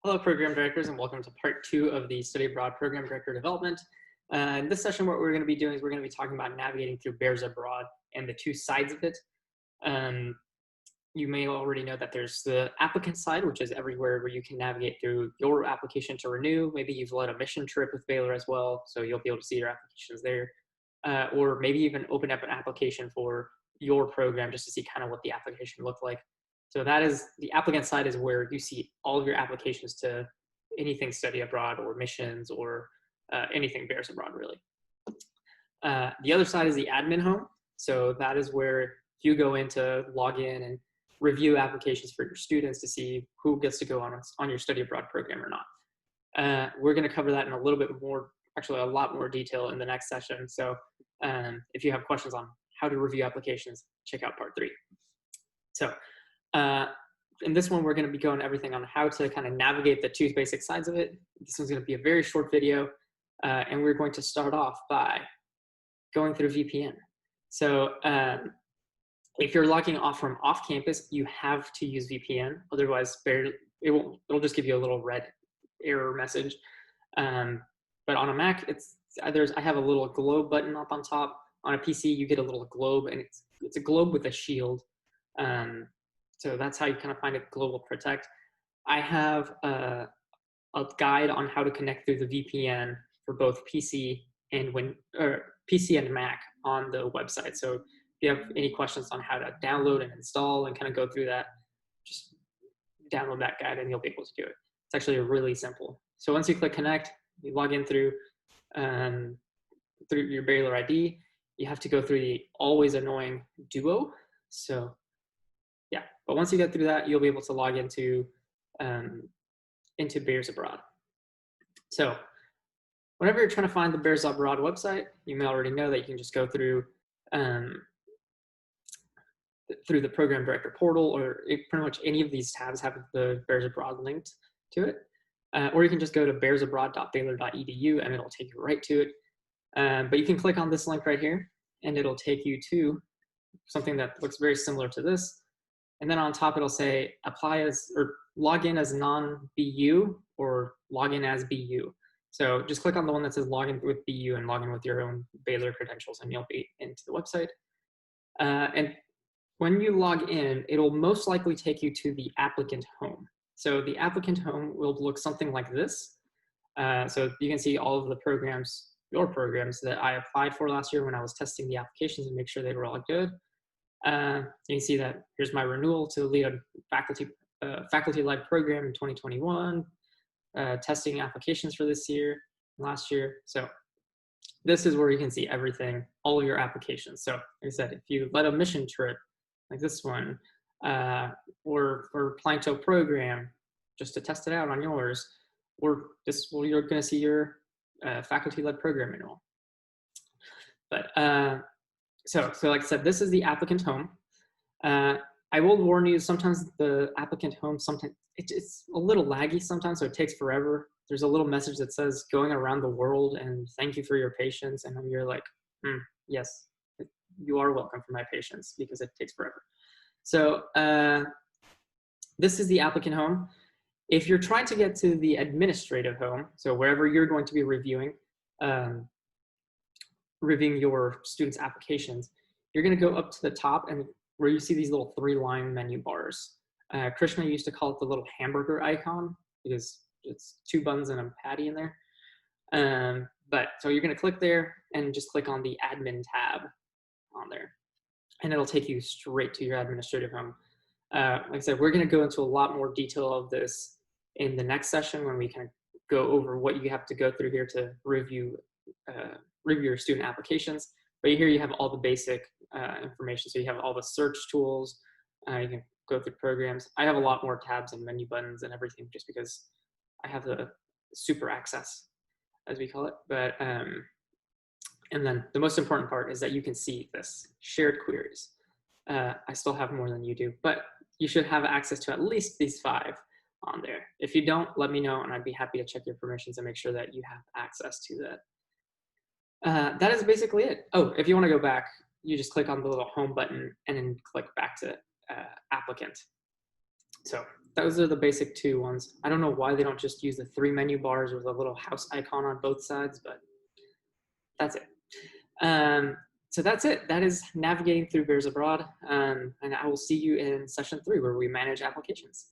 Hello, program directors, and welcome to part 2 of the Study Abroad Program Director Development. In this session, what we're going to be doing is we're going to be talking about navigating through BearsAbroad and the two sides of it. You may already know that there's the applicant side, which is everywhere where you can navigate through your application to renew. Maybe you've led a mission trip with Baylor as well, so you'll be able to see your applications there. Or maybe even open up an application for your program just to see kind of what the application looked like. So that is the applicant side, is where you see all of your applications to anything study abroad or missions or anything BearsAbroad really. The other side is the admin home. So that is where you go in to log in and review applications for your students to see who gets to go on your study abroad program or not. We're going to cover that in a little bit more, actually a lot more detail in the next session. So if you have questions on how to review applications, check out part 3. So in this one, we're going to be going everything on how to kind of navigate the two basic sides of it. This one's going to be a very short video, and we're going to start off by going through VPN. So if you're logging off from off campus, you have to use VPN. Otherwise, it'll just give you a little red error message. But on a Mac, I have a little globe button up on top. On a PC, you get a little globe, and it's a globe with a shield. So that's how you kind of find it, Global Protect. I have a guide on how to connect through the VPN for both PC and Mac on the website. So if you have any questions on how to download and install and kind of go through that, just download that guide and you'll be able to do it. It's actually really simple. So once you click connect, you log in through your Baylor ID. You have to go through the always annoying Duo. So yeah, but once you get through that, you'll be able to log into BearsAbroad. So whenever you're trying to find the BearsAbroad website, you may already know that you can just go through the program director portal, or pretty much any of these tabs have the BearsAbroad linked to it. Or you can just go to bearsabroad.baylor.edu and it'll take you right to it. But you can click on this link right here and it'll take you to something that looks very similar to this. And then on top, it'll say apply as, or log in as non-BU or log in as BU. So just click on the one that says log in with BU and log in with your own Baylor credentials and you'll be into the website. And when you log in, it'll most likely take you to the applicant home. So the applicant home will look something like this. So you can see all of the programs, your programs that I applied for last year when I was testing the applications and make sure they were all good. You can see that here's my renewal to lead a faculty-led program in 2021, testing applications for this year, last year. So this is where you can see everything, all of your applications. So like I said, if you led a mission trip like this one, or applying to a program just to test it out on yours, or you're going to see your faculty-led program renewal. But So like I said, this is the applicant home. I will warn you, sometimes the applicant home, sometimes it's a little laggy sometimes, so it takes forever. There's a little message that says going around the world and thank you for your patience. And then you're like, yes, you are welcome for my patience because it takes forever. So this is the applicant home. If you're trying to get to the administrative home, so wherever you're going to be reviewing your students' applications, you're going to go up to the top and where you see these little 3-line menu bars. Krishna used to call it the little hamburger icon because it's 2 buns and a patty in there. But so you're going to click there and just click on the admin tab on there, and it'll take you straight to your administrative home. Like I said, we're going to go into a lot more detail of this in the next session when we kind of go over what you have to go through here to review your student applications. But here you have all the basic information. So you have all the search tools. You can go through programs. I have a lot more tabs and menu buttons and everything just because I have the super access, as we call it. But and then the most important part is that you can see this shared queries. I still have more than you do, but you should have access to at least these 5 on there. If you don't, let me know and I'd be happy to check your permissions and make sure that you have access to that. That is basically it. Oh, if you want to go back, you just click on the little home button and then click back to applicant. So those are the basic two ones. I don't know why they don't just use the 3 menu bars with a little house icon on both sides, but that's it. So that's it. That is navigating through Bears Abroad. And I will see you in session 3 where we manage applications.